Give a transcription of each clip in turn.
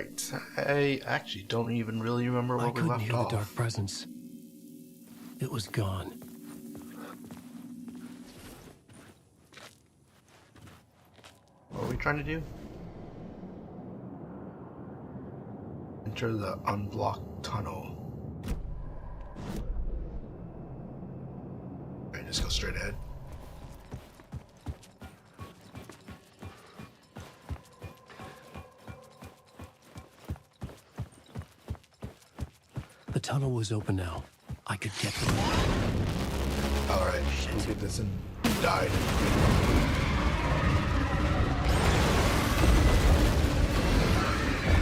Alright, I actually don't even really remember where we left I couldn't hear off. the dark presence. It was gone. What are we trying to do? Enter the unblocked tunnel. Alright, just go straight ahead. The tunnel was open now. I could get through. Alright, we'll get this and die.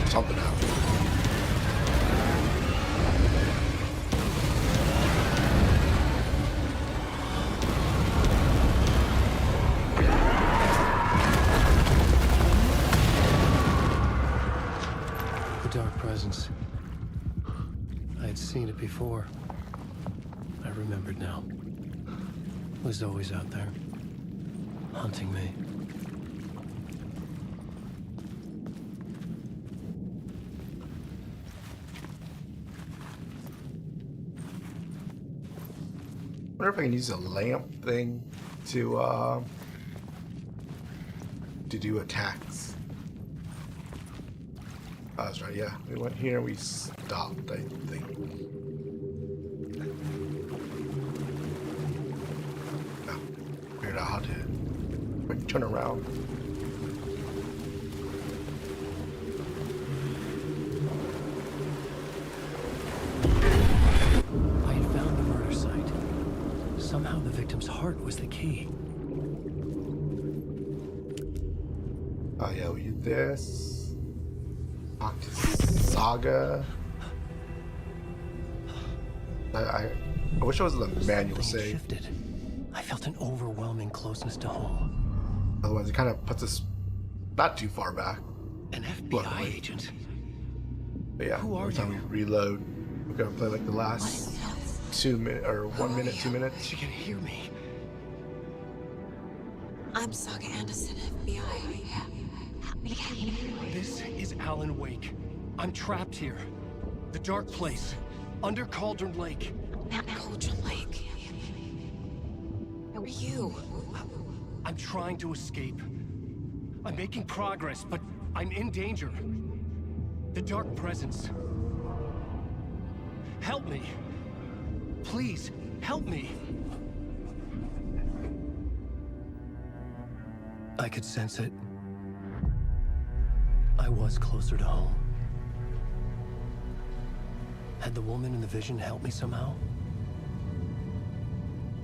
Something happened. The dark presence. I had seen it before. I remembered now. It was always out there, hunting me. I wonder if I can use a lamp thing to do attacks. Oh, that's right, yeah. We went here and we stopped, I think. Oh, figured out how to quick turn around. I had found the murder site. Somehow the victim's heart was the key. Oh yeah, we did this. Talk to Saga. I wish it was the manual Something save. shifted. I felt an overwhelming closeness to home. Otherwise, it kind of puts us not too far back. An FBI Luckily. agent. But yeah, Who are every time you? we reload, we're gonna play like the last 2 minutes or 1 minute, 2 minutes. She can hear me. I'm Saga Anderson, FBI. This is Alan Wake. I'm trapped here. The dark place. Under Cauldron Lake. Cauldron Lake. Who are you? I'm trying to escape. I'm making progress, but I'm in danger. The dark presence. Help me. Please, help me. I could sense it. I was closer to home. Had the woman in the vision helped me somehow?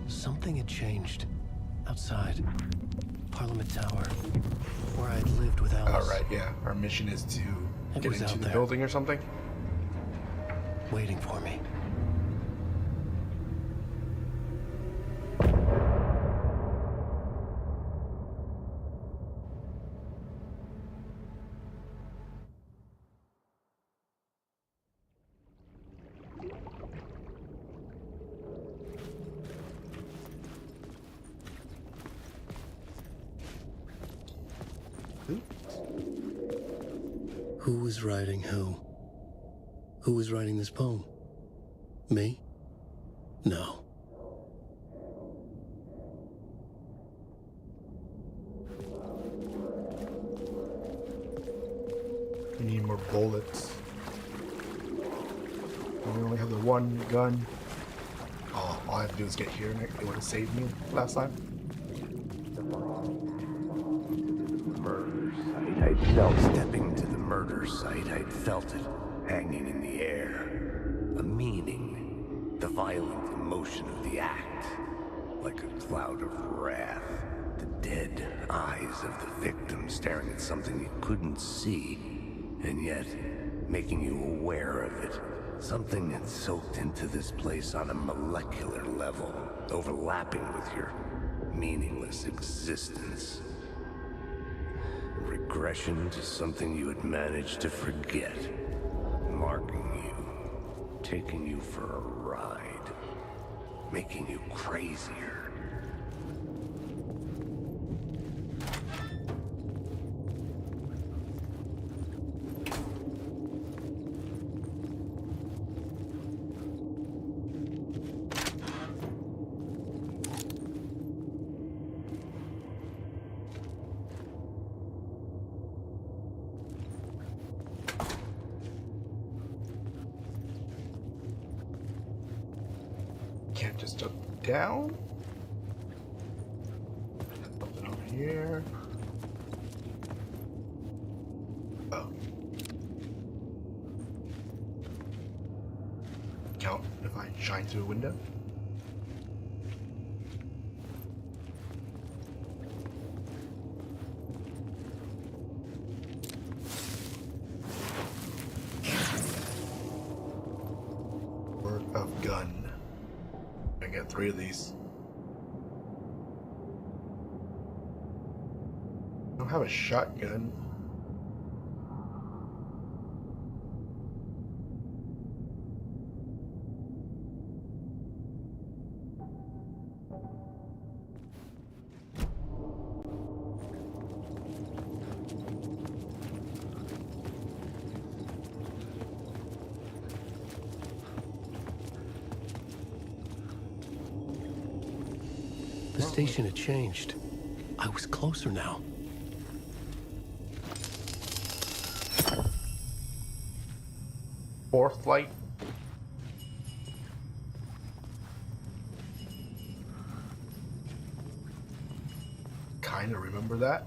Something had changed. Outside. Parliament Tower. Where I'd lived with Alice. Alright, yeah. Our mission is to It get was into out the there. building or something. Waiting for me. Who was writing who? Who was writing this poem? Me? No. We need more bullets. We only have the one gun. Oh, all I have to do is get here and it would have saved me last time. Murder site. I felt stepping to the murder site. I'd felt it hanging in the air. A meaning. The violent emotion of the act. Like a cloud of wrath. The dead eyes of the victim staring at something you couldn't see. And yet, making you aware of it. Something that soaked into this place on a molecular level. Overlapping with your meaningless existence. Regression to something you had managed to forget. Marking you. Taking you for a ride. Making you crazier. just jump down. Something over here. Oh. Count if I shine through a window. Word of gun. I get 3 of these. I don't have a shotgun. The station had changed. I was closer now. Fourth light. Kinda remember that.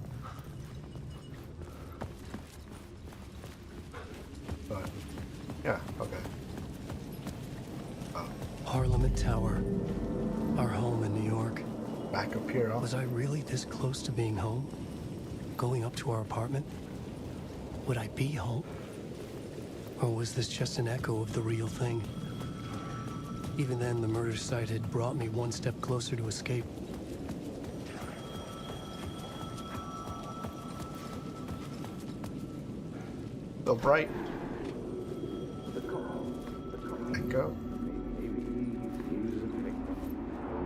But, yeah, okay. Parliament Tower. Our home in New York. Back up here. Was I really this close to being home? Going up to our apartment? Would I be home? Or was this just an echo of the real thing? Even then, the murder site had brought me one step closer to escape. So bright. Echo.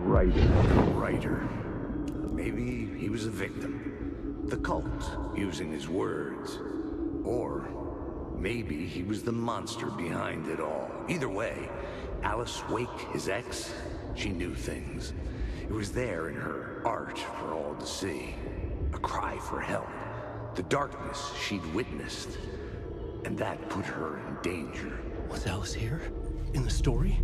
Writer. Maybe he was a victim. The cult, using his words. Or maybe he was the monster behind it all. Either way, Alice Wake, his ex, she knew things. It was there in her art for all to see. A cry for help. The darkness she'd witnessed. And that put her in danger. Was Alice here? In the story?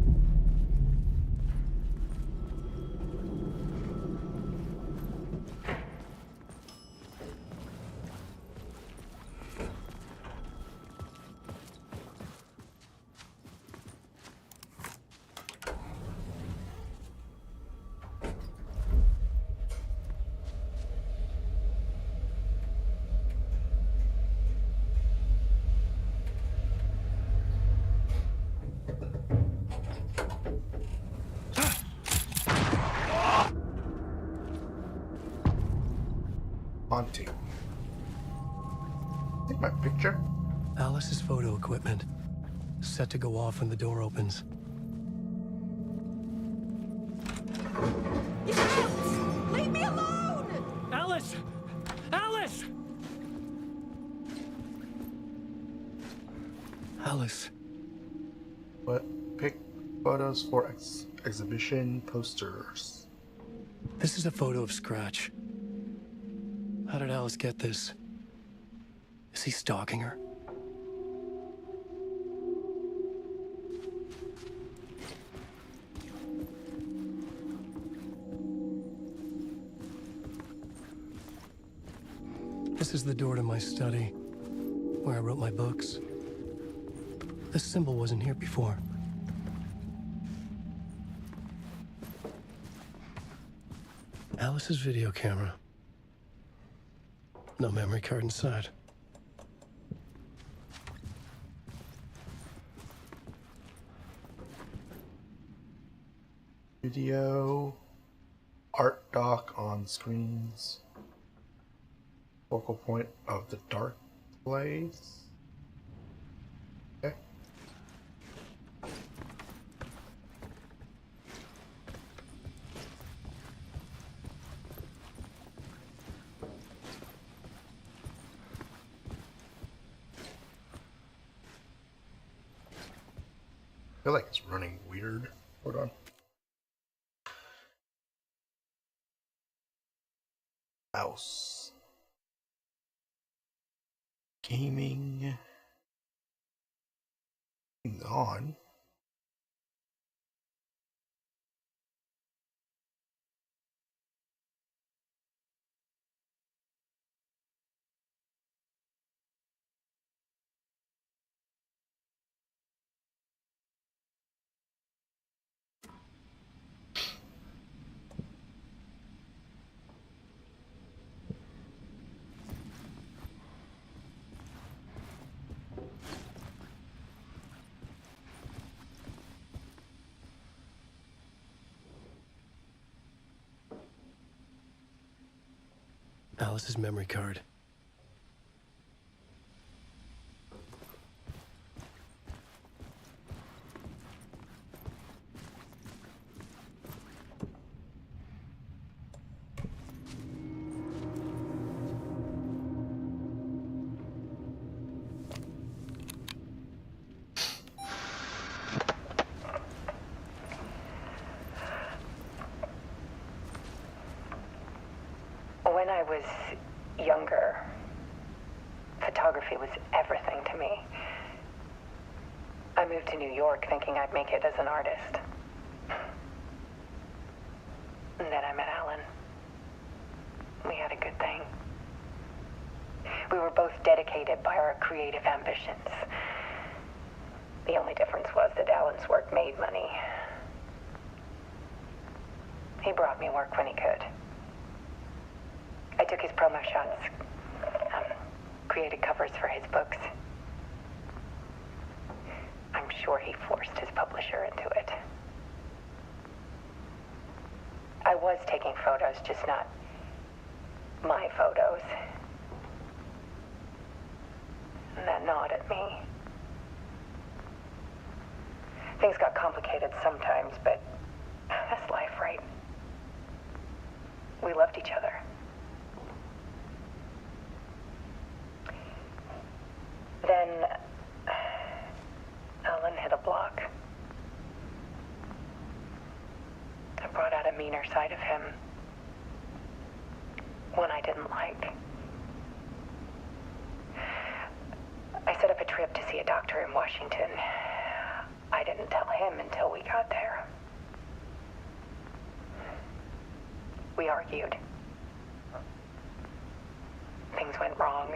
Haunting. Take my picture. Alice's photo equipment. Set to go off when the door opens. Leave me alone! Alice! Alice! Alice. What? Pick photos for exhibition posters. This is a photo of Scratch. How did Alice get this? Is he stalking her? This is the door to my study, where I wrote my books. This symbol wasn't here before. Alice's video camera. No memory card inside. Video. Art doc on screens. Focal point of the dark place. Okay. I feel like it's running weird. Hold on. Mouse. Gaming. On. Alice's memory card. When I was younger, photography was everything to me. I moved to New York thinking I'd make it as an artist. And then I met Alan. We had a good thing. We were both dedicated by our creative ambitions. The only difference was that Alan's work made money. He brought me work when he could. I took his promo shots, created covers for his books. I'm sure he forced his publisher into it. I was taking photos, just not my photos. And that gnawed at me. Things got complicated sometimes, but that's life, right? We loved each other. Then Alan hit a block. I brought out a meaner side of him. One I didn't like. I set up a trip to see a doctor in Washington. I didn't tell him until we got there. We argued. Things went wrong.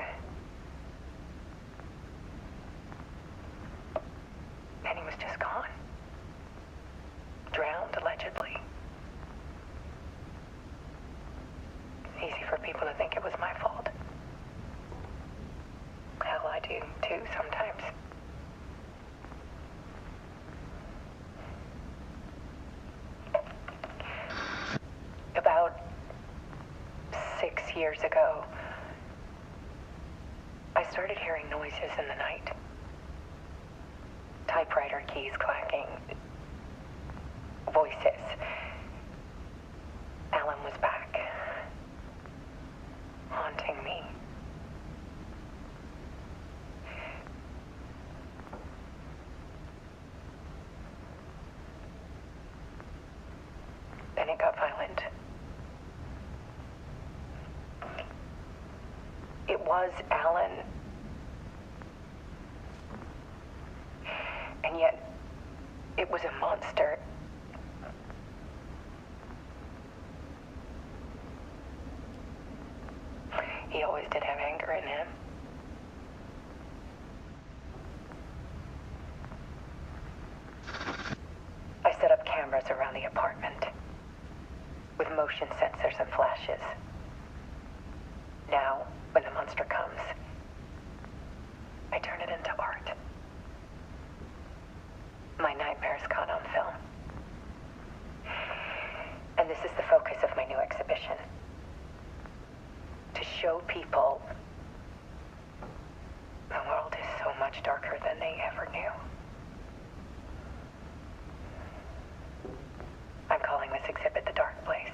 And he was just gone. Drowned, allegedly. Easy for people to think it was my fault. Hell, I do too sometimes. About 6 years ago, I started hearing noises in the night. Typewriter keys clacking. Voices. Alan was back. Haunting me. Then it got violent. It was Alan. And yet, it was a monster. He always did have anger in him. I set up cameras around the apartment with motion sensors and flashes. Now, when the monster comes, I turn it into art. My nightmares caught on film. And this is the focus of my new exhibition. To show people the world is so much darker than they ever knew. I'm calling this exhibit The Dark Place.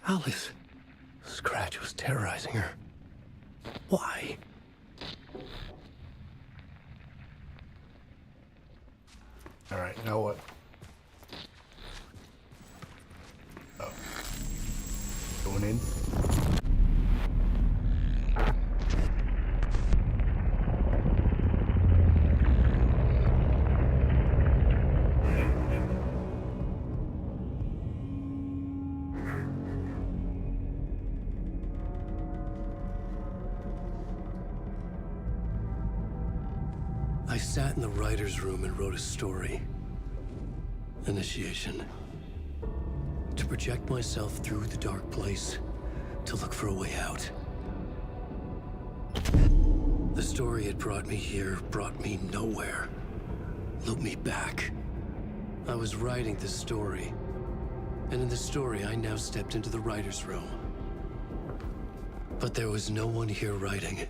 Alice. Scratch was terrorizing her. Why? Alright, now what? Oh. Going in? I sat in the writer's room and wrote a story. Initiation. To project myself through the dark place, to look for a way out. The story had brought me here, brought me nowhere. Looped me back. I was writing the story. And in the story, I now stepped into the writer's room. But there was no one here writing it.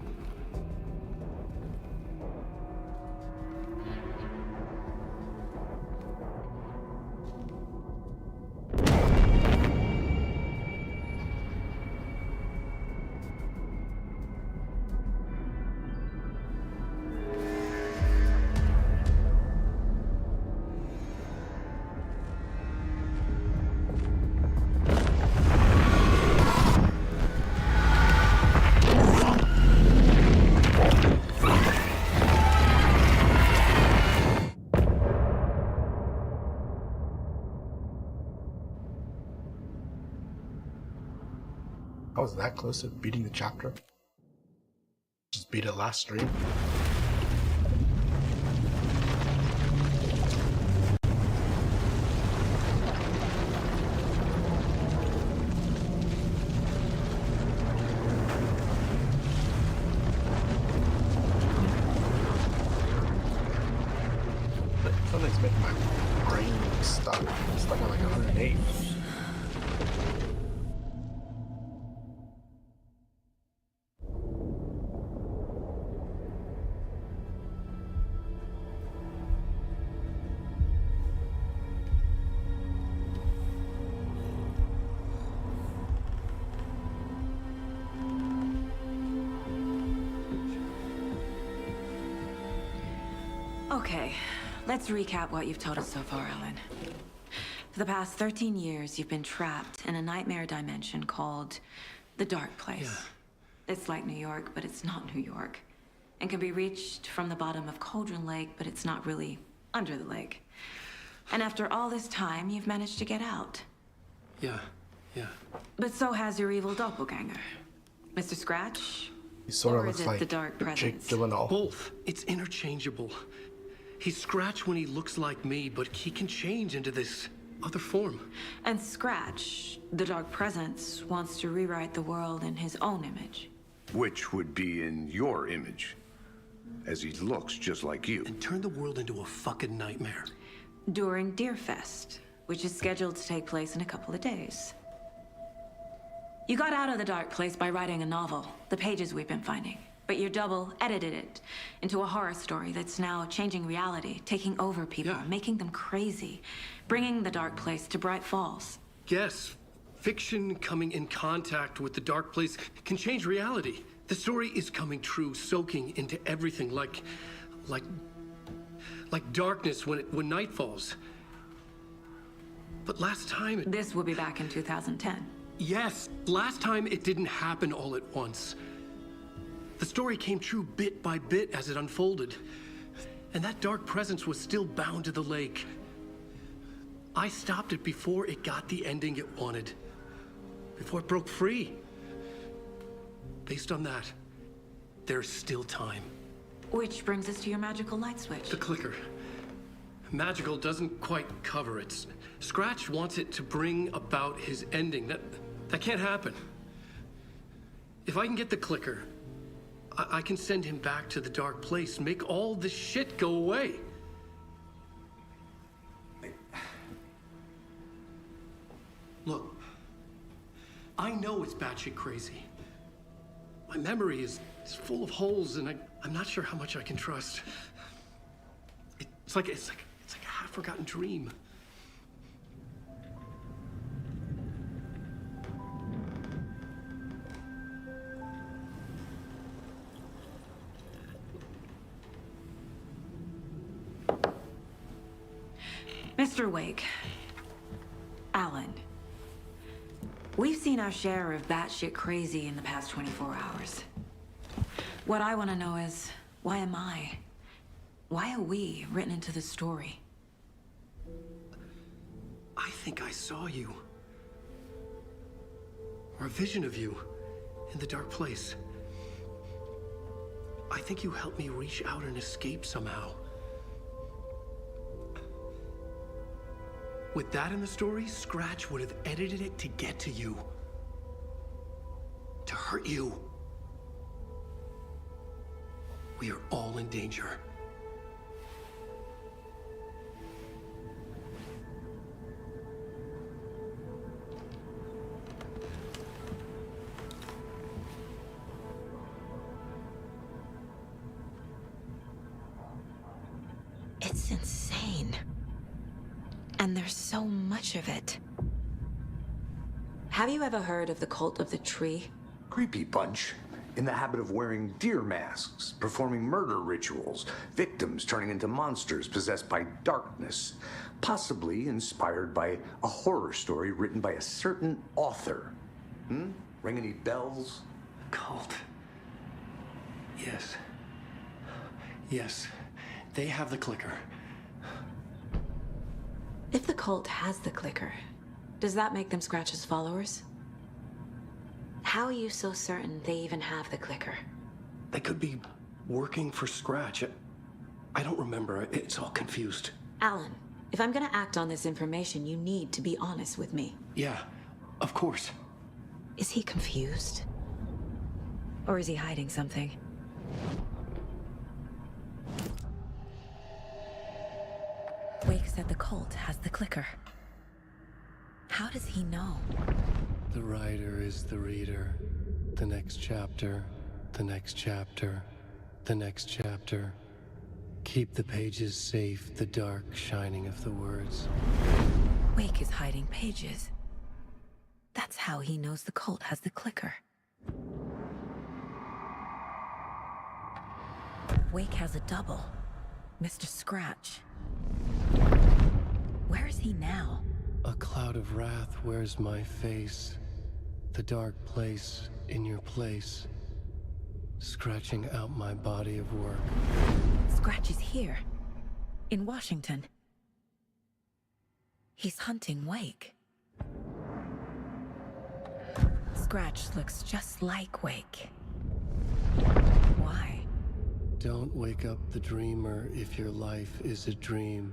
I was that close to beating the chapter. Just beat it last stream. But something's making my brain stuck. It's stuck at like 108. Okay, let's recap what you've told us so far, Alan. For the past 13 years, you've been trapped in a nightmare dimension called the Dark Place. Yeah. It's like New York, but it's not New York. And can be reached from the bottom of Cauldron Lake, but it's not really under the lake. And after all this time, you've managed to get out. Yeah. But so has your evil doppelganger. Mr. Scratch? He sort Or of is looks it like the Dark Jake Presence? Gyllenhaal. Both. It's interchangeable. He's Scratch when he looks like me, but he can change into this other form. And Scratch, the Dark Presence, wants to rewrite the world in his own image. Which would be in your image, as he looks just like you. And turn the world into a fucking nightmare. During Deerfest, which is scheduled to take place in a couple of days. You got out of the Dark Place by writing a novel, the pages we've been finding. But your double edited it into a horror story that's now changing reality, taking over people, Yeah. making them crazy, bringing the Dark Place to Bright Falls. Yes, fiction coming in contact with the Dark Place can change reality. The story is coming true, soaking into everything like darkness when night falls. But last time This will be back in 2010. Yes, last time it didn't happen all at once. The story came true bit by bit as it unfolded. And that dark presence was still bound to the lake. I stopped it before it got the ending it wanted. Before it broke free. Based on that, there's still time. Which brings us to your magical light switch. The clicker. Magical doesn't quite cover it. Scratch wants it to bring about his ending. That can't happen. If I can get the clicker, I can send him back to the Dark Place, make all this shit go away. Look, I know it's batshit crazy. My memory is full of holes, and I'm not sure how much I can trust. It's like a half-forgotten dream. Mr. Wake, Alan, we've seen our share of batshit crazy in the past 24 hours. What I want to know is, why am I? Why are we written into the story? I think I saw you. Or a vision of you in the Dark Place. I think you helped me reach out and escape somehow. With that in the story, Scratch would have edited it to get to you. To hurt you. We are all in danger. And there's so much of it. Have you ever heard of the Cult of the Tree? Creepy bunch. In the habit of wearing deer masks, performing murder rituals, victims turning into monsters possessed by darkness, possibly inspired by a horror story written by a certain author. Ring any bells? Cult. Yes. Yes. They have the clicker. If the cult has the clicker, does that make them Scratch's followers? How are you so certain they even have the clicker? They could be working for Scratch. I don't remember. It's all confused. Alan, if I'm gonna act on this information, you need to be honest with me. Yeah, of course. Is he confused? Or is he hiding something? Wake said the cult has the clicker. How does he know? The writer is the reader. The next chapter, the next chapter, the next chapter. Keep the pages safe, the dark shining of the words. Wake is hiding pages. That's how he knows the cult has the clicker. Wake has a double. Mr. Scratch. Where is he now? A cloud of wrath wears my face. The dark place in your place. Scratching out my body of work. Scratch is here. In Washington. He's hunting Wake. Scratch looks just like Wake. Why? Don't wake up the dreamer if your life is a dream.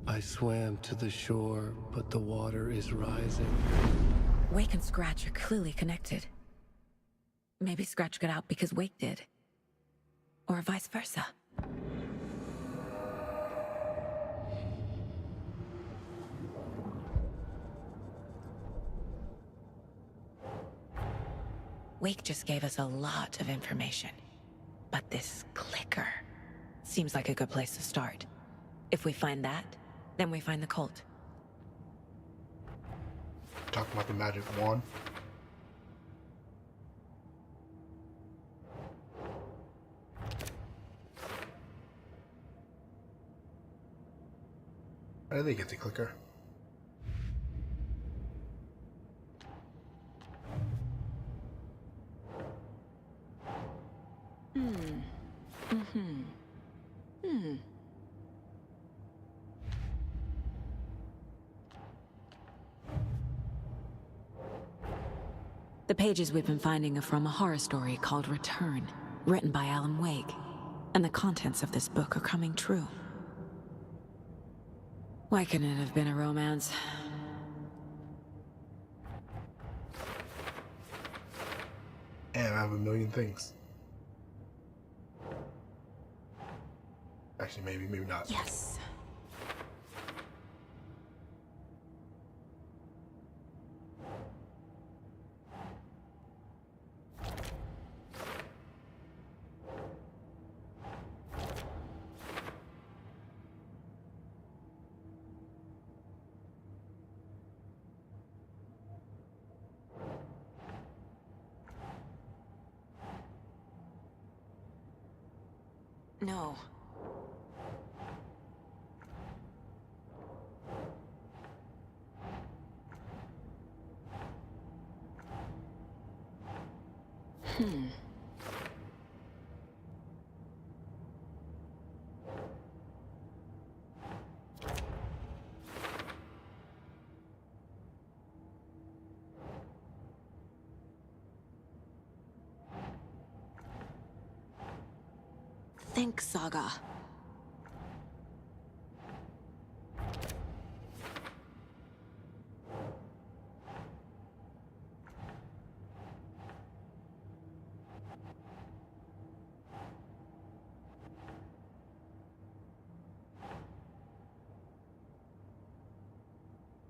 I swam to the shore, but the water is rising. Wake and Scratch are clearly connected. Maybe Scratch got out because Wake did. Or vice versa. Wake just gave us a lot of information. But this clicker seems like a good place to start. If we find that, then we find the cult. Talking about the magic wand. How did they get the clicker? The pages we've been finding are from a horror story called Return, written by Alan Wake. And the contents of this book are coming true. Why couldn't it have been a romance? And I have a million things. Actually, maybe not. Yes. No. Think, Saga.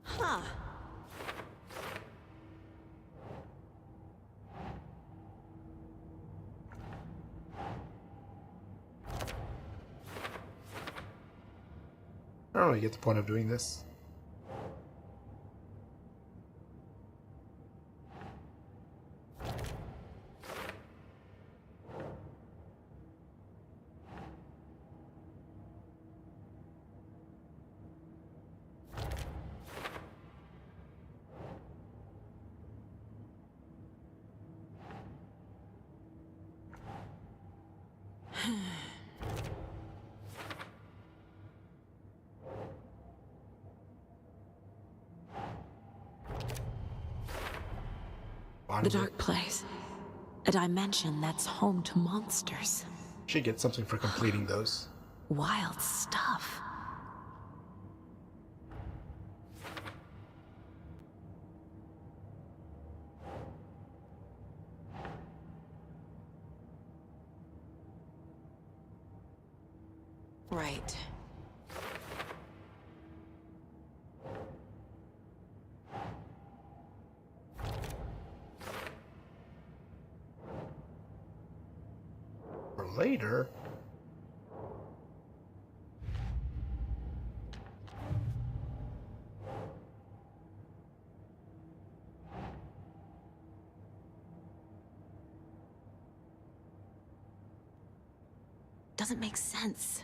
Huh. I don't really get the point of doing this. The dark place. A dimension that's home to monsters. Should get something for completing those. Wild stuff. Right. For later. Doesn't make sense.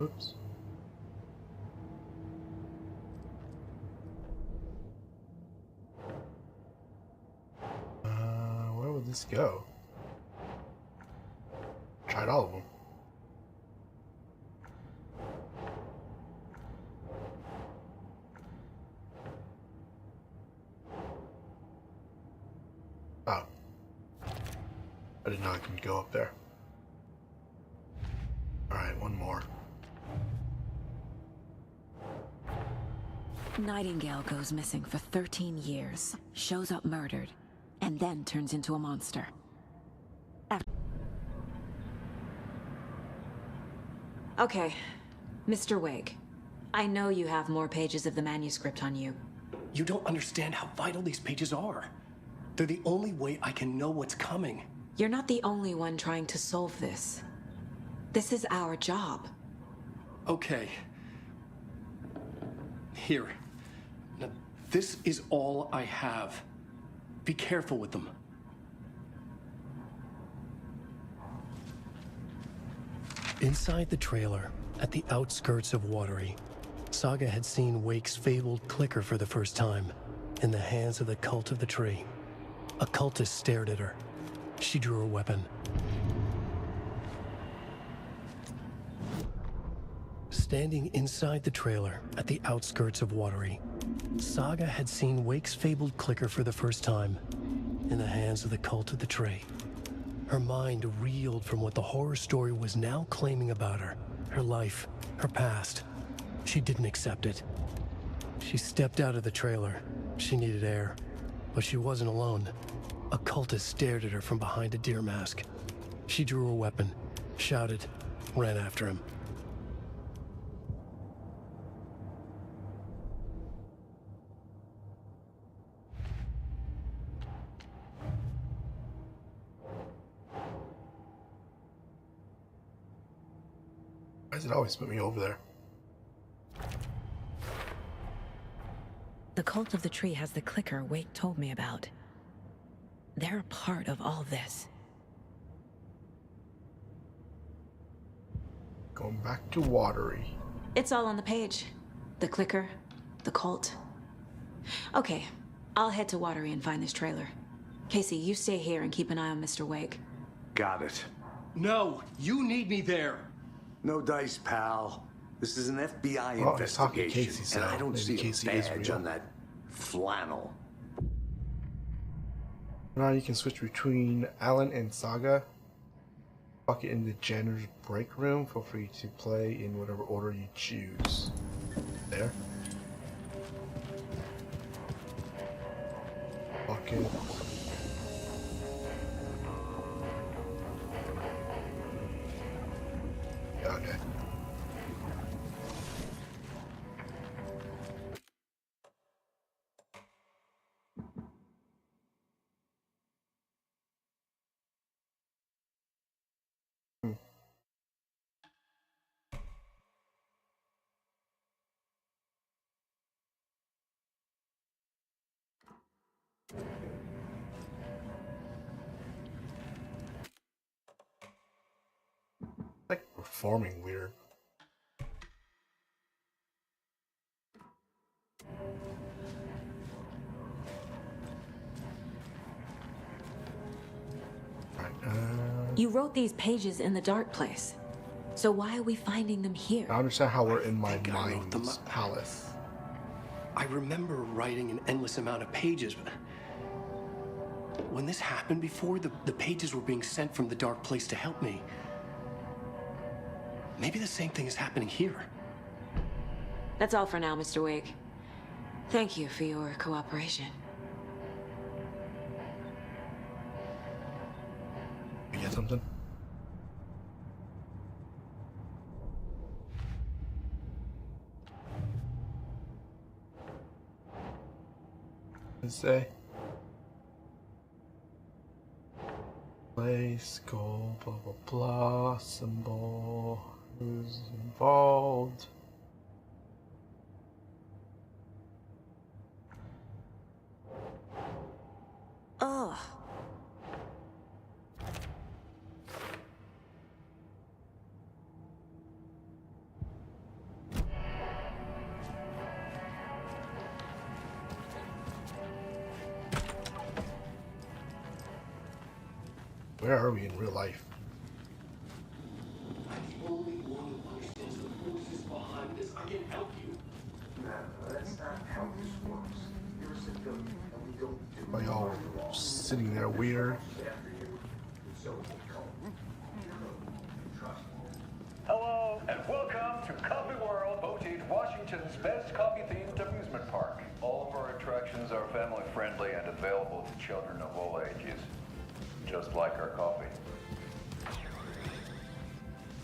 Oops. Where would this go? Tried all of them. Oh. I didn't know I could go up there. Alright, one more. Nightingale goes missing for 13 years, shows up murdered, and then turns into a monster. Okay, Mr. Wake. I know you have more pages of the manuscript on you. You don't understand how vital these pages are. They're the only way I can know what's coming. You're not the only one trying to solve this. This is our job. Okay. Here. Now, this is all I have. Be careful with them. Inside the trailer, at the outskirts of Watery, Saga had seen Wake's fabled clicker for the first time, in the hands of the Cult of the Tree. A cultist stared at her. She drew her weapon. Standing inside the trailer, at the outskirts of Watery, Saga had seen Wake's fabled clicker for the first time, in the hands of the Cult of the Tree. Her mind reeled from what the horror story was now claiming about her. Her life, her past. She didn't accept it. She stepped out of the trailer. She needed air. But she wasn't alone. A cultist stared at her from behind a deer mask. She drew her weapon, shouted, ran after him. Why does it always put me over there? The Cult of the Tree has the clicker Wake told me about. They're a part of all this. Going back to Watery. It's all on the page. The clicker, the cult. Okay, I'll head to Watery and find this trailer. Casey, you stay here and keep an eye on Mr. Wake. Got it. No, you need me there. No dice, pal. This is an FBI Oh, he's talking to investigation, Casey, so and I don't maybe see Casey a is badge real. on that flannel. Now you can switch between Alan and Saga. Bucket in the janitor's break room. Feel free to play in whatever order you choose. There. Bucket. Okay. forming weird. You wrote these pages in the dark place. So why are we finding them here? I understand how we're in my think I wrote them mind's up. palace. I remember writing an endless amount of pages, but when this happened before, the pages were being sent from the dark place to help me. Maybe the same thing is happening here. That's all for now, Mr. Wake. Thank you for your cooperation. You get something? Say place, goal, blah blah blah, symbol, who's involved. Ugh. Where are we in real life? I'm the only one who understands the forces behind this. I can help you. No, that's not how this works. You're a civilian, and we don't do Are y'all sitting there weird? after you. So we call. Trust me. Hello, and welcome to Coffee World, voted Washington's best coffee-themed amusement park. All of our attractions are family-friendly and available to children of all ages, just like our coffee.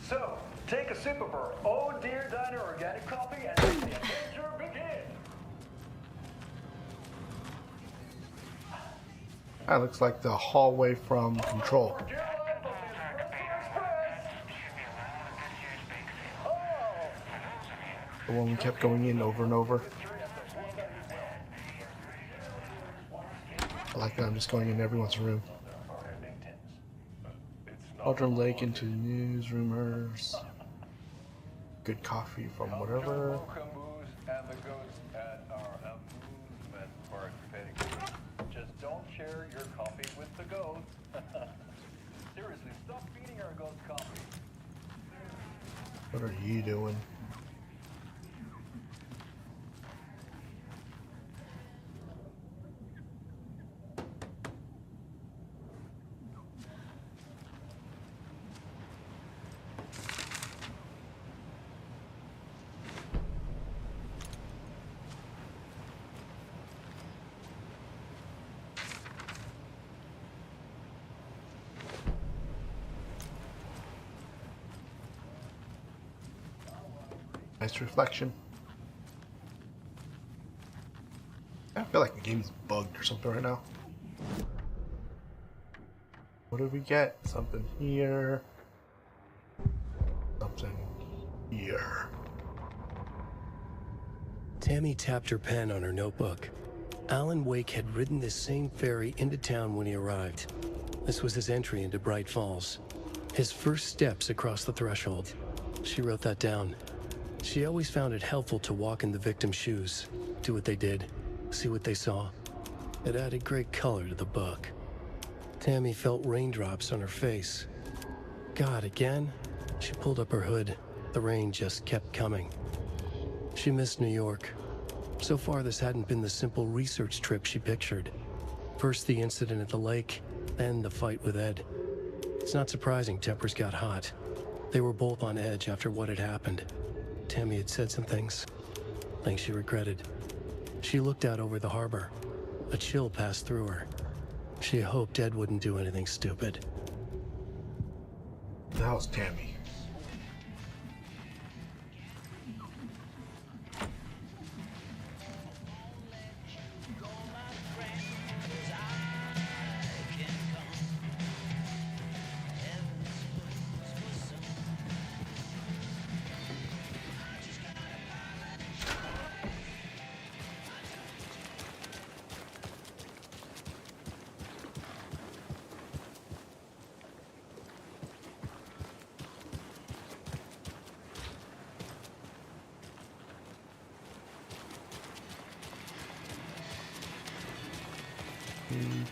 So, take a sip of our Oh Dear Diner organic coffee and let the adventure begin. That looks like the hallway from Control. Dear Life of the Express. Oh! The one we kept going in over and over. I like that I'm just going in everyone's room. Aldrin Lake into news, rumors. Good coffee from whatever. Camus and the ghosts at our amusement park pedigree. Just don't share your coffee with the ghosts. Seriously, stop feeding our ghost coffee. What are you doing? Nice reflection. I feel like the game's bugged or something right now. What did we get? Something here. Something here. Tammy tapped her pen on her notebook. Alan Wake had ridden this same ferry into town when he arrived. This was his entry into Bright Falls. His first steps across the threshold. She wrote that down. She always found it helpful to walk in the victim's shoes, do what they did, see what they saw. It added great color to the book. Tammy felt raindrops on her face. God, again? She pulled up her hood. The rain just kept coming. She missed New York. So far, this hadn't been the simple research trip she pictured. First the incident at the lake, then the fight with Ed. It's not surprising tempers got hot. They were both on edge after what had happened. Tammy had said some things she regretted. She looked out over the harbor. A chill passed through her. She hoped Ed wouldn't do anything stupid. The hell's Tammy?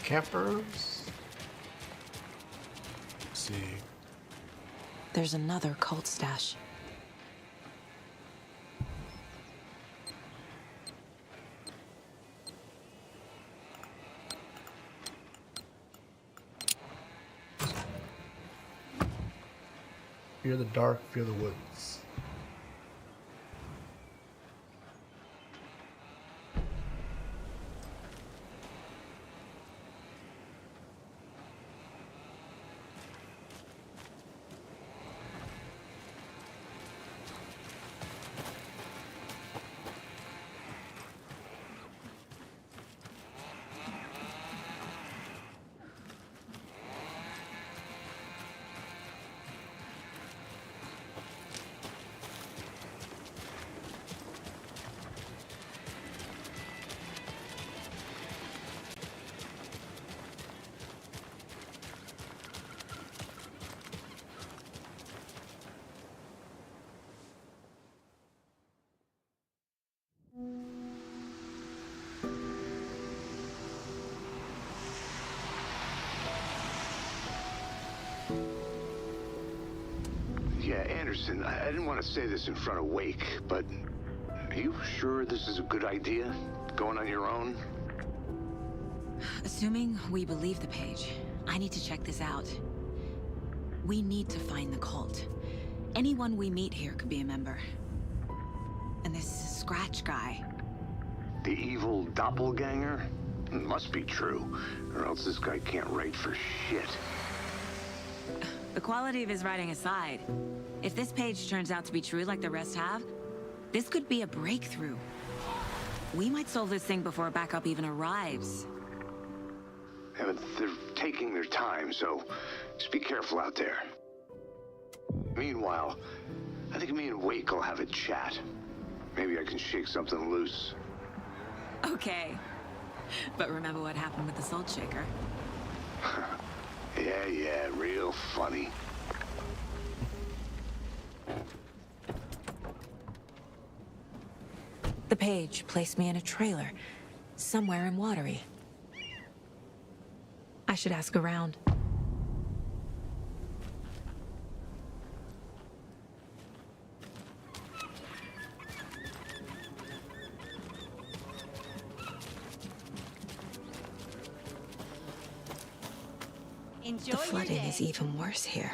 campers. Let's see. There's another cult stash. Fear the dark, fear the woods. Yeah, Anderson, I didn't want to say this in front of Wake, but are you sure this is a good idea? Going on your own? Assuming we believe the page, I need to check this out. We need to find the cult. Anyone we meet here could be a member. And this Scratch guy. The evil doppelganger? Must be true, or else this guy can't write for shit. The quality of his writing aside, if this page turns out to be true like the rest have, this could be a breakthrough. We might solve this thing before backup even arrives. Yeah, but they're taking their time, so just be careful out there. Meanwhile, I think me and Wake will have a chat. Maybe I can shake something loose. Okay. But remember what happened with the Salt Shaker? Yeah, real funny. The page placed me in a trailer, somewhere in Watery. I should ask around. Enjoy The flooding is even worse here.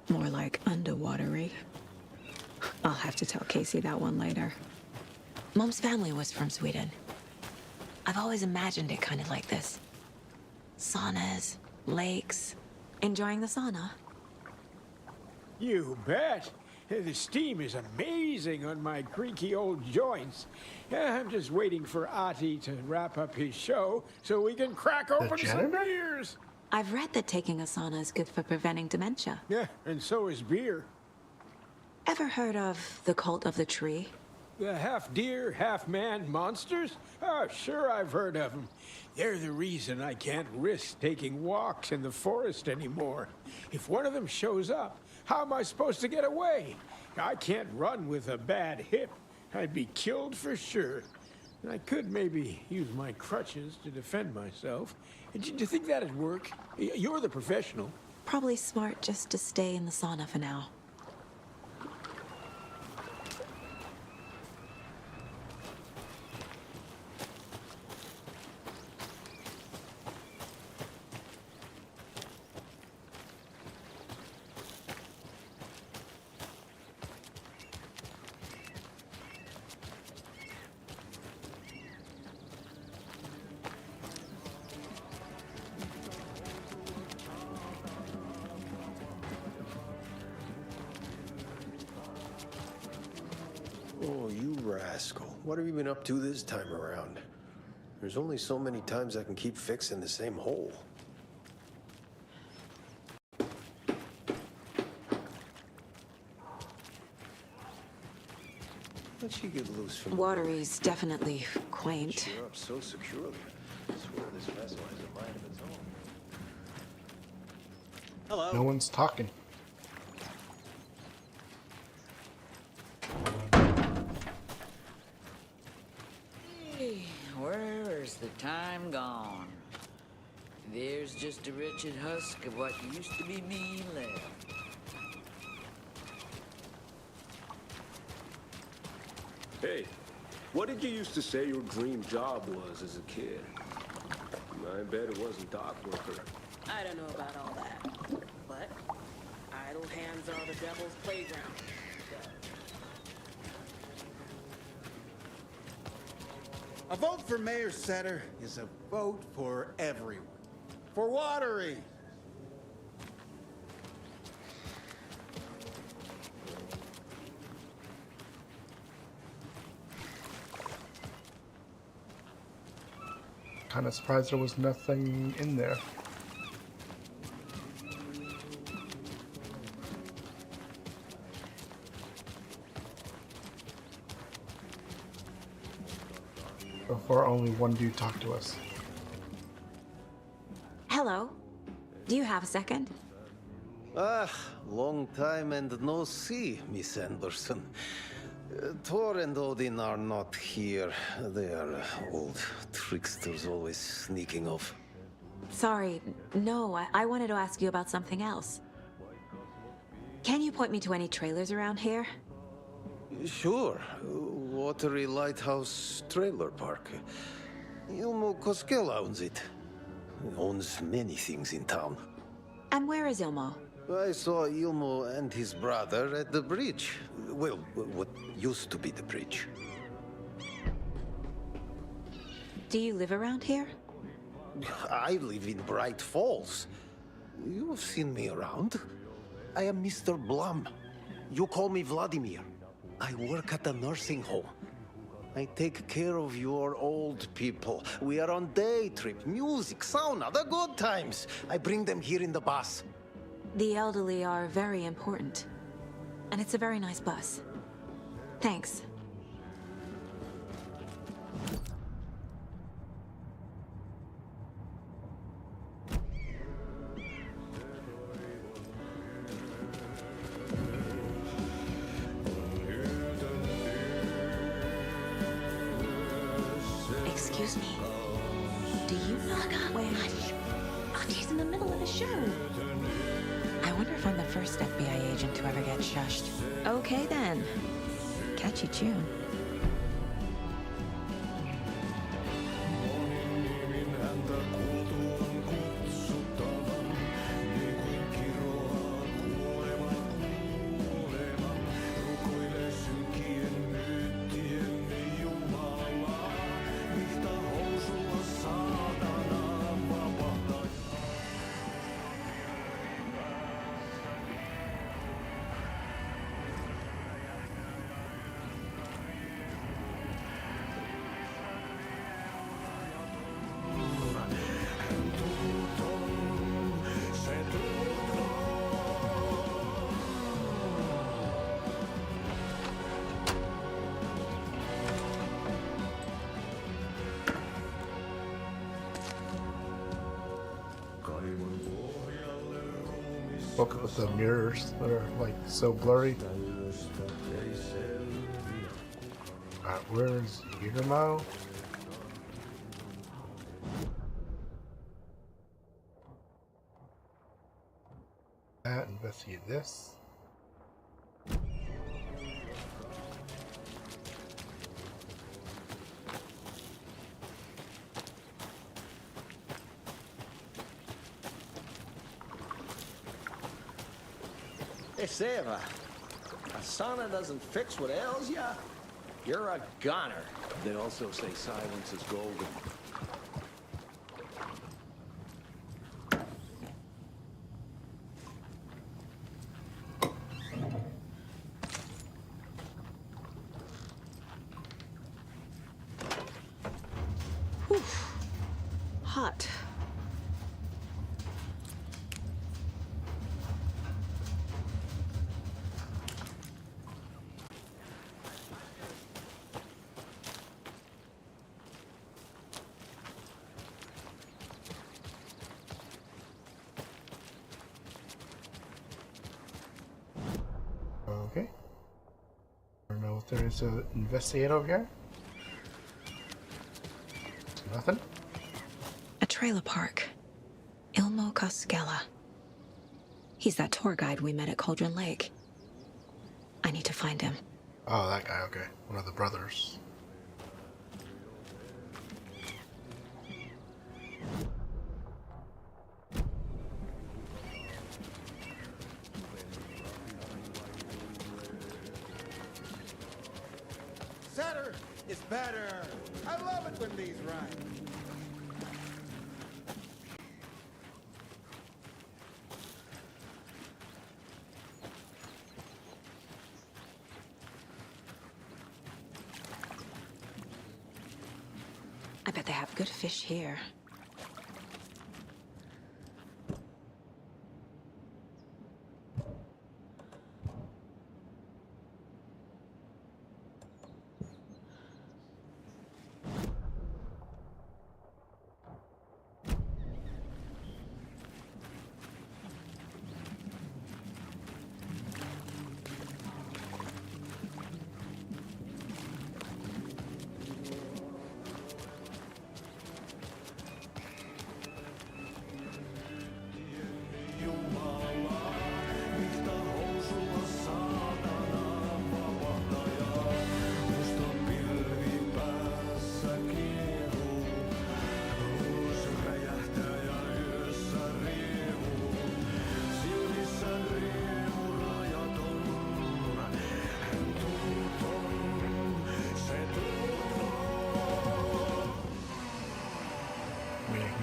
More like underwatery. I'll have to tell Casey that one later. Mom's family was from Sweden. I've always imagined it kind of like this. Saunas, lakes, enjoying the sauna. You bet. The steam is amazing on my creaky old joints. I'm just waiting for Ati to wrap up his show so we can crack open some janitor? beers. I've read that taking a sauna is good for preventing dementia. Yeah, and so is beer. Ever heard of the Cult of the Tree? The half-deer, half-man monsters? Oh, sure I've heard of them. They're the reason I can't risk taking walks in the forest anymore. If one of them shows up, how am I supposed to get away? I can't run with a bad hip. I'd be killed for sure. I could maybe use my crutches to defend myself. Do you think that'd work? You're the professional. Probably smart just to stay in the sauna for now. Oh, you rascal. What have you been up to this time around? There's only so many times I can keep fixing the same hole. How'd she get loose from Watery's definitely quaint. cheer up so securely? I swear this vessel has a mind of its own. No one's talking. Where's the time gone? There's just a wretched husk of what used to be me left. Hey, what did you used to say your dream job was as a kid? I bet it wasn't dock worker. I don't know about all that, but idle hands are the devil's playground. A vote for Mayor Setter is a vote for everyone. For Watery. Kind of surprised there was nothing in there. Before only one dude talked to us. Hello. Do you have a second? Long time and no see, Miss Anderson. Thor and Odin are not here. They are old tricksters always sneaking off. Sorry. No, I wanted to ask you about something else. Can you point me to any trailers around here? Sure. Watery Lighthouse Trailer Park. Ilmo Koskela owns it. He owns many things in town. And where is Ilmo? I saw Ilmo and his brother at the bridge. Well, what used to be the bridge. Do you live around here? I live in Bright Falls. You've seen me around. I am Mr. Blum. You call me Vladimir. I work at a nursing home. I take care of your old people. We are on day trip, music, sauna, the good times. I bring them here in the bus. The elderly are very important. And it's a very nice bus. Thanks. Excuse me. Do you know when... He's in the middle of the show. I wonder if I'm the first FBI agent to ever get shushed. Okay then. Catchy tune. Look at the mirrors that are like so blurry. Alright, where's Irmo? Investigate this. Hey, Sarah, a sauna doesn't fix what ails ya? You're a goner. They also say silence is golden. Hot. Okay. I don't know if there is to investigate over here. Nothing. A trailer park. Ilmo Koskela. He's that tour guide we met at Cauldron Lake. I need to find him. Oh, that guy, okay. One of the brothers. Setter is better. I love it when these rhyme. I bet they have good fish here.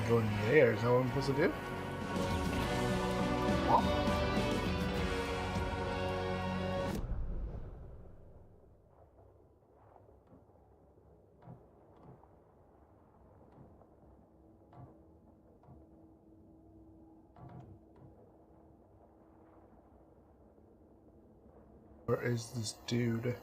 Go in the air. Is that what I'm supposed to do? Huh? Where is this dude?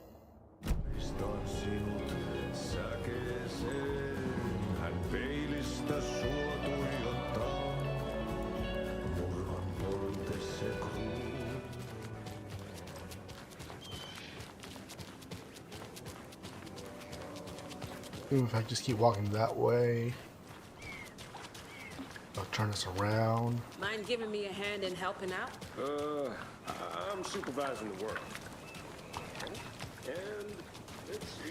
If I just keep walking that way, I'll turn us around. Mind giving me a hand in helping out? I'm supervising the work. And it's super.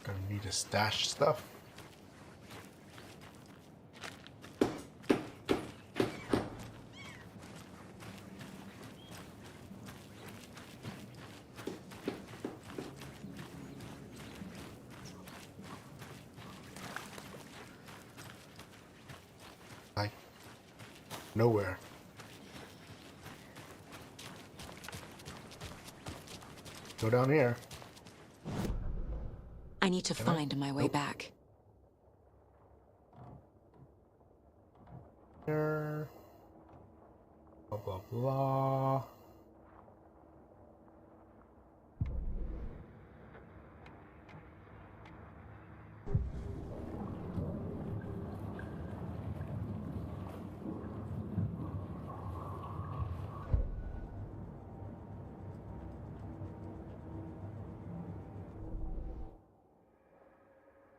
Gonna need to stash stuff. Like nowhere. Go down here. I need to find my way back. Here. Blah, blah, blah.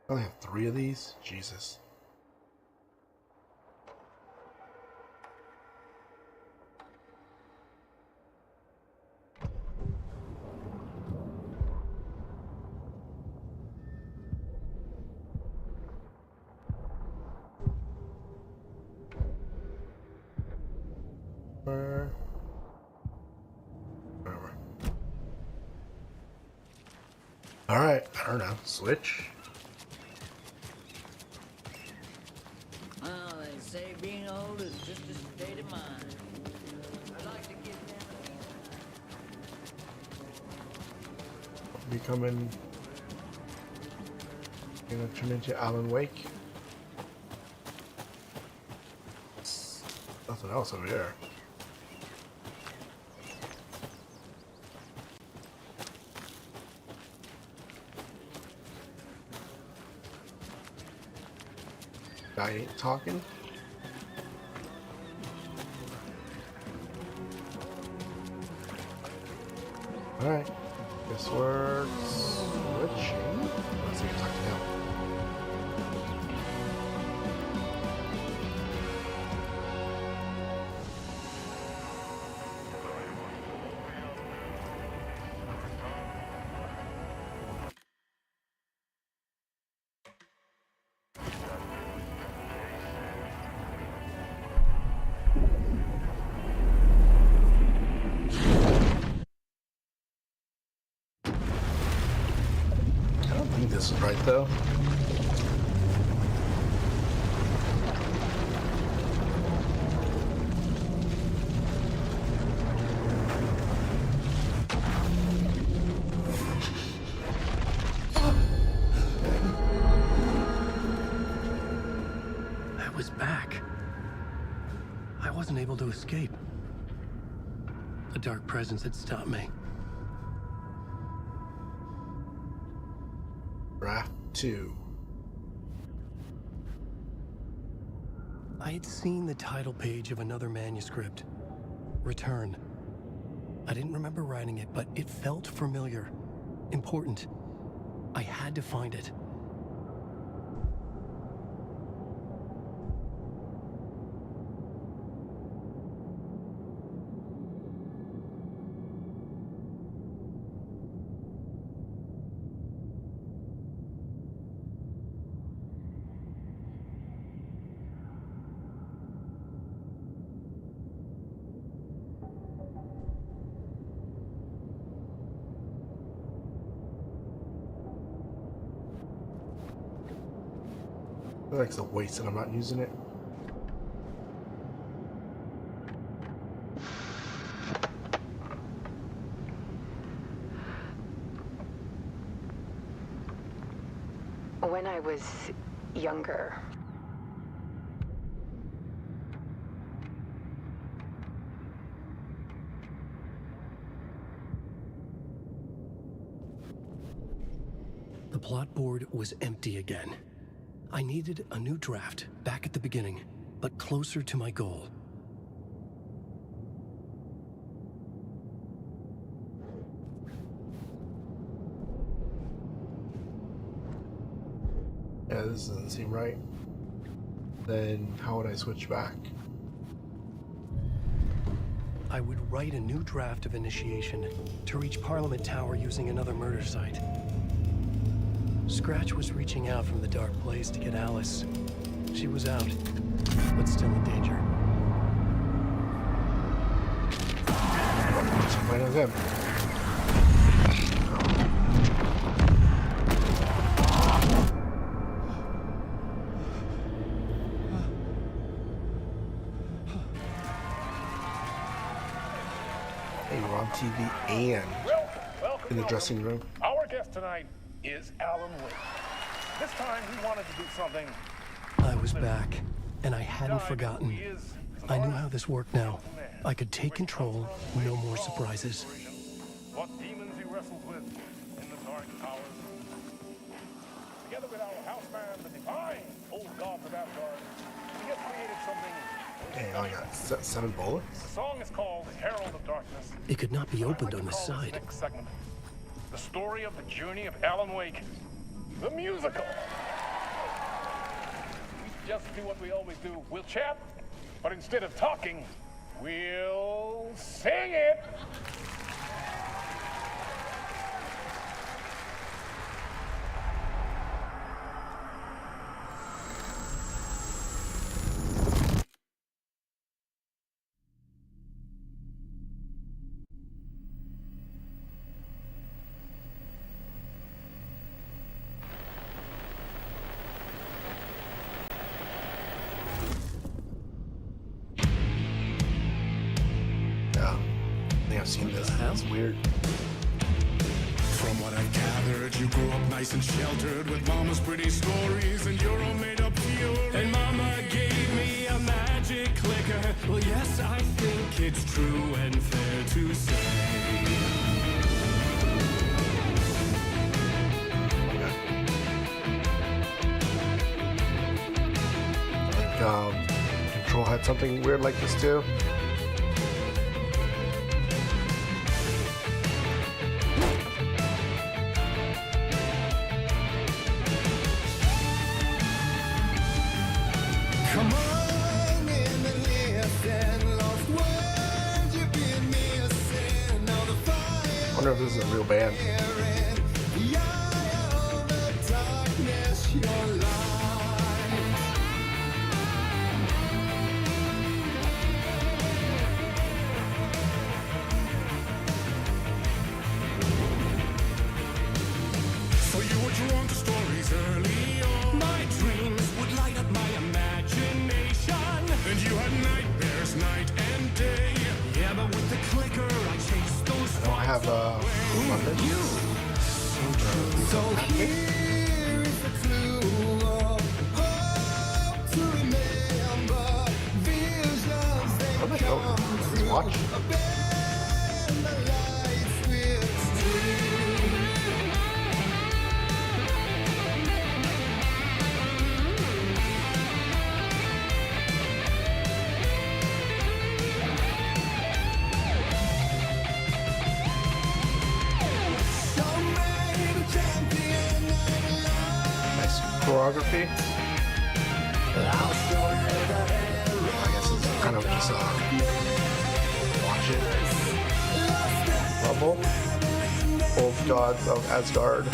I only have 3 of these? Jesus. Whatever. Alright, I don't know. Switch. Well, they say being old is just a state of mind. I'd like to get Becoming, turn into Alan Wake. Nothing else over here. Guy ain't talking. Alright. Guess we're switching. Let's see if I can help. This is right though. I was back. I wasn't able to escape. A dark presence had stopped me. Draft 2. I had seen the title page of another manuscript. Return. I didn't remember writing it, but it felt familiar. Important. I had to find it. I feel like it's a waste and I'm not using it. When I was younger, The plot board was empty again. I needed a new draft, back at the beginning, but closer to my goal. Yeah, this doesn't seem right. Then how would I switch back? I would write a new draft of initiation to reach Parliament Tower using another murder site. Scratch was reaching out from the dark place to get Alice. She was out, but still in danger. Right on them. Hey, we're on TV and in the dressing room. Our guest tonight is Alan Wake. This time we wanted to do something. I was back, and I hadn't forgotten. I knew how this worked now. I could take control, no more surprises. What demons he wrestles with in the dark hours. Together with our house band, the divine old gods of Asgard, we have created something. Hey, I got 7 bullets. The song is called Herald of Darkness. It could not be opened on the side. Next segment. The story of the journey of Alan Wake. The musical. We just do what we always do. We'll chat, but instead of talking, we'll sing it. I've seen this. That's weird. From what I've gathered, you grew up nice and sheltered with mama's pretty stories, and you're all made up pure. And mama gave me a a magic clicker. Well, yes, I think it's true and fair to say. Control had something weird like this too. Come on in the listen, lost words you've been missing. Now the fire. I wonder if this is a real band. The eye of the darkness, your light. So you were drawn to stories early on. My dreams would light up my imagination. And you had nightmares night and day. Yeah, but with the clicker I chased those. I don't have you. So here is a clue of hope to remember. Visions that Where'd I go? Let's watch. bend the lights with string. Nice choreography. I guess it's kind of just watch it. Bubble. Both gods of Asgard.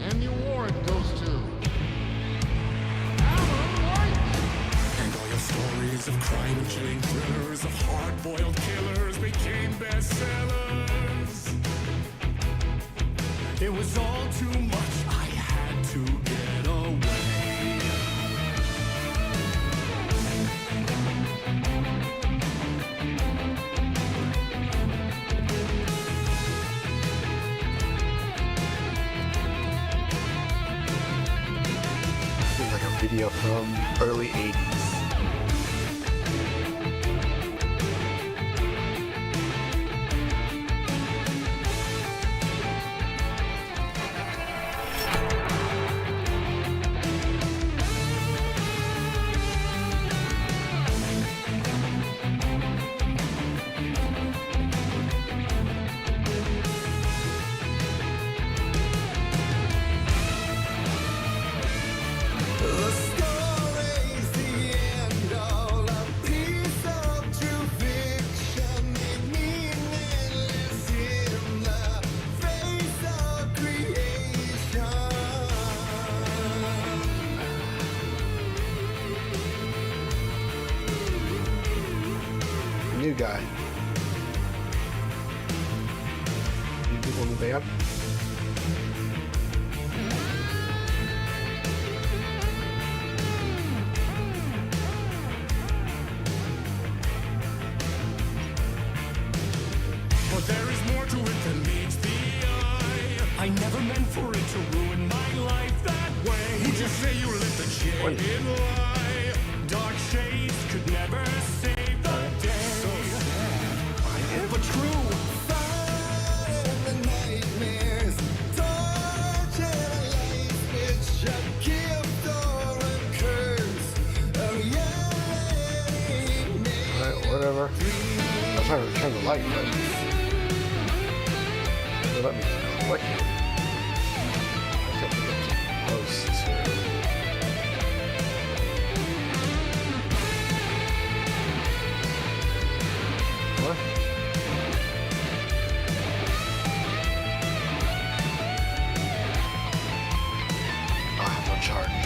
And the award goes to Alan White. And all your stories of crime-chilling thrillers, of hard-boiled killers became bestsellers. It was all too much, I had to get away. Seems like a video from early 80s. The story's the end, all a piece of true fiction, meaningless in the face of creation. New guy. New people in the band. But there is more to it than meets the eye. I never meant for it to ruin my life that way. Would you say you let the jaded lie? Dark shades could never save the day. So sad, but true. Fire in the nightmares, torch and a light which a gift or a curse. Oh yeah. Alright, whatever. I was trying to turn the light, but they let me click it. I can't think of posts here. What? I have no charge.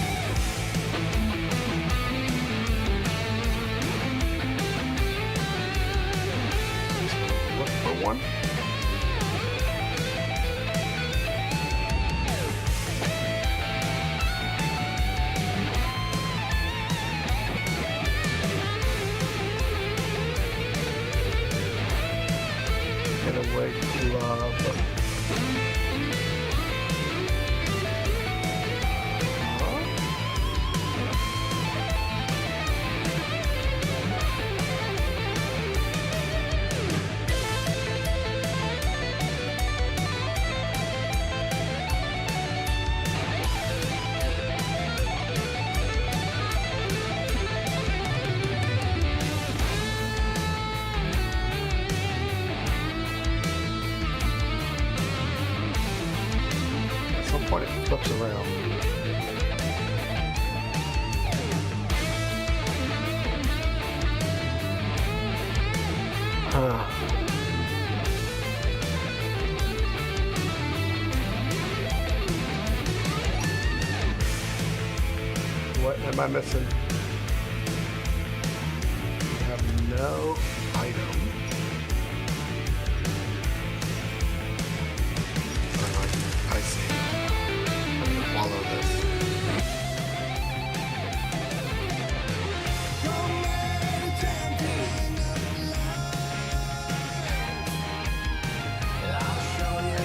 one? Get away, love. It flips around. What am I missing? I have no item. I see. Follow this.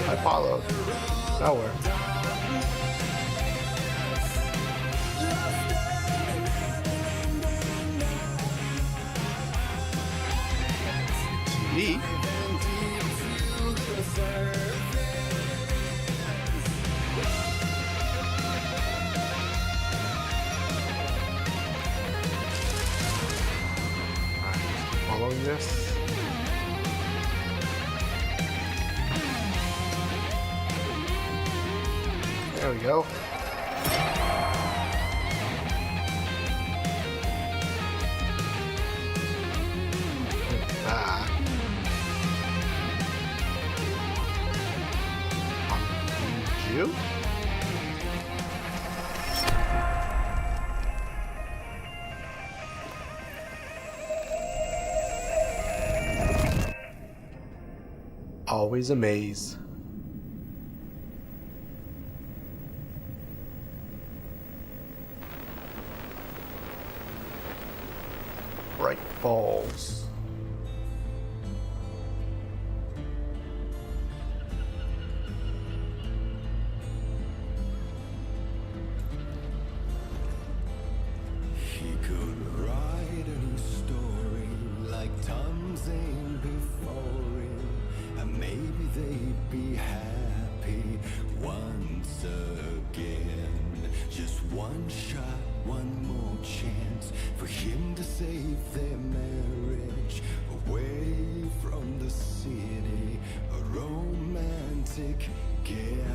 I followed. Nowhere. TV. Following this. There we go. Back. You? Always a maze. Bright Falls. He could write a new story like Tom Zane before him, and maybe they'd be happy once again. Just one shot, one more chance for him to save their marriage away from the city, a romantic getaway.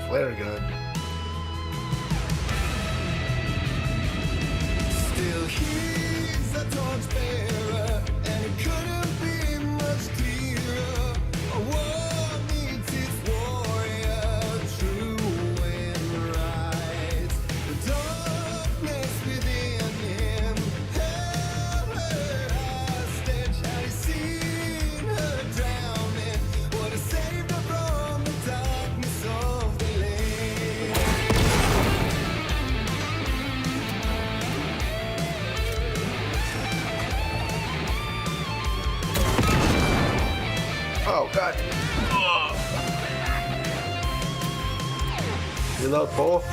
Flare gun. Still he's a torchbearer, and it couldn't be much clearer. A war needs its warrior, true and right. The darkness within him held her hostage. Had he seen her drowning, would have saved her from the darkness of the lake. Oh god. Reload both.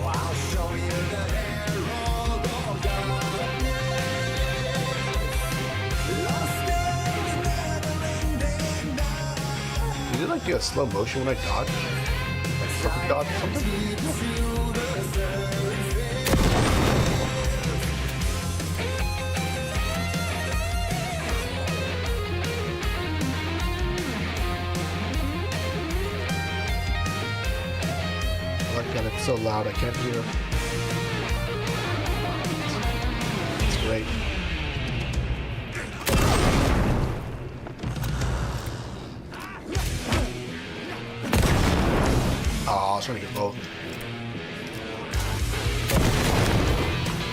I'll show you the herald of darkness. Lost in the never-ending night. Did it like do a slow motion when I dodge? God, something? I like that it's so loud I can't hear. It's great. Oh, I was trying to get both.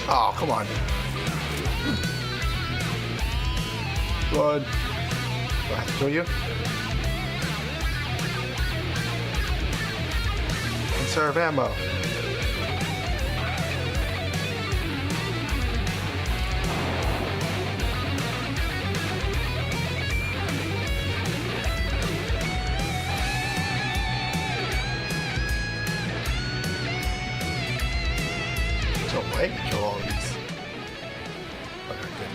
Oh, come on. Run. Do I have to kill you? Conserve ammo. So I can kill all of these. Okay, good.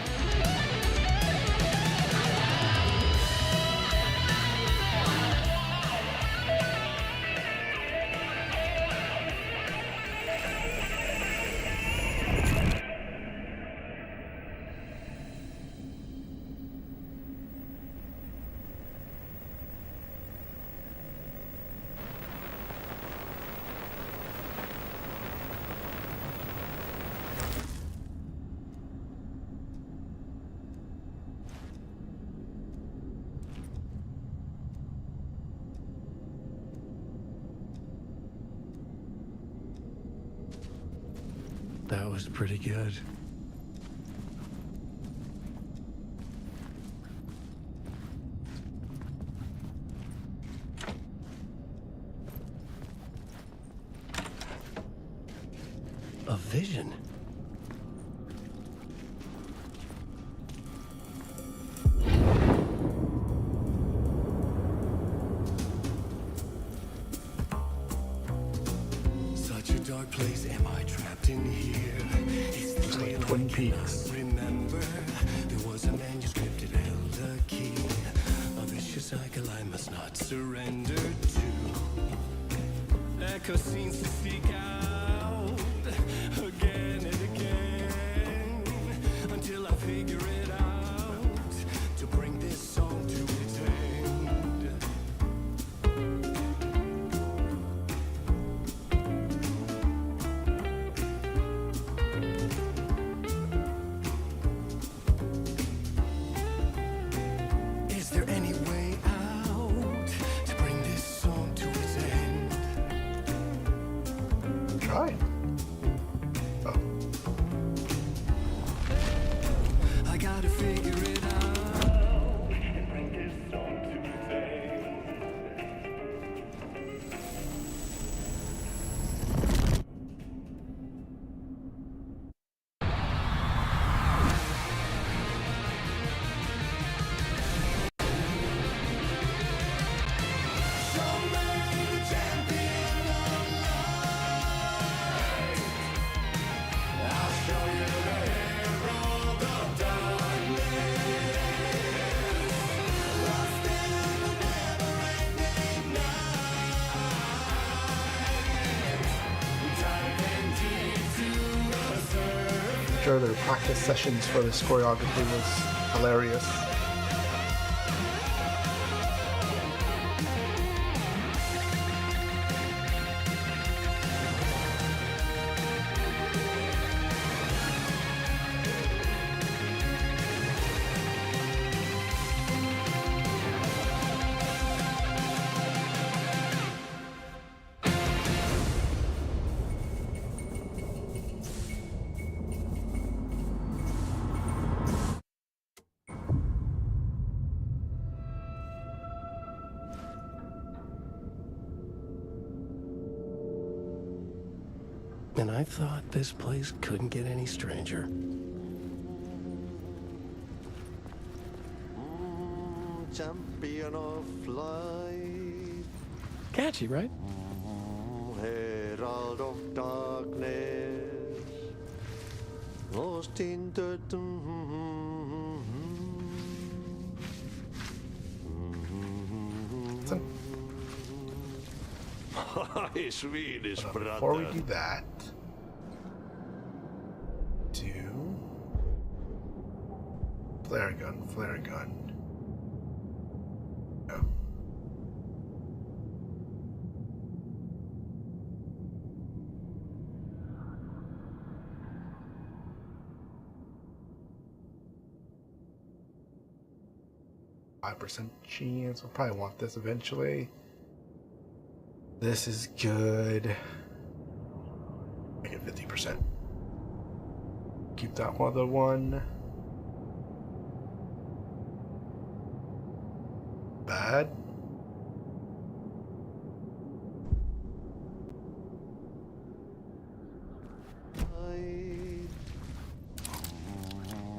That was pretty good. A vision. Such a dark place, am I trapped in here? It's like Twin Peaks. Remember, there was a manuscript that held a key. A vicious cycle I must not surrender to. Echo scenes to seek out again and again until I figure it out to bring this song to its end. Is there any way out to bring this song to its end? Try. Oh. I gotta figure it out. Bring this song to its end. Sure, their practice sessions for this choreography was hilarious. And I thought this place couldn't get any stranger. Champion of light. Catchy, right? Herald of darkness. Lost in the My Swedish brother. Before we do that, flare gun, flare gun. Go. %5 chance. We'll probably want this eventually. This is good. Make it 50%. Keep that other one. Bad.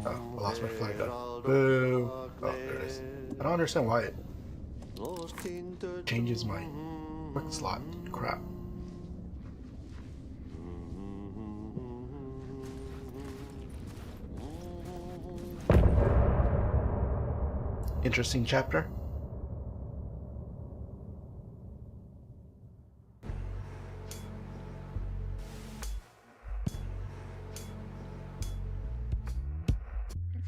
Oh, I lost my flag gun. Boo. Oh, there it is. I don't understand why it changes my quick slot. Crap. Interesting chapter.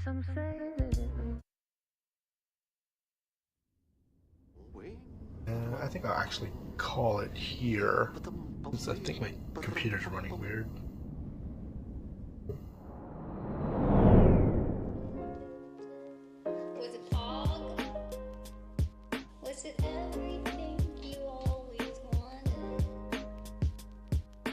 Some say that it I think I'll actually call it here, because I think my computer's running weird.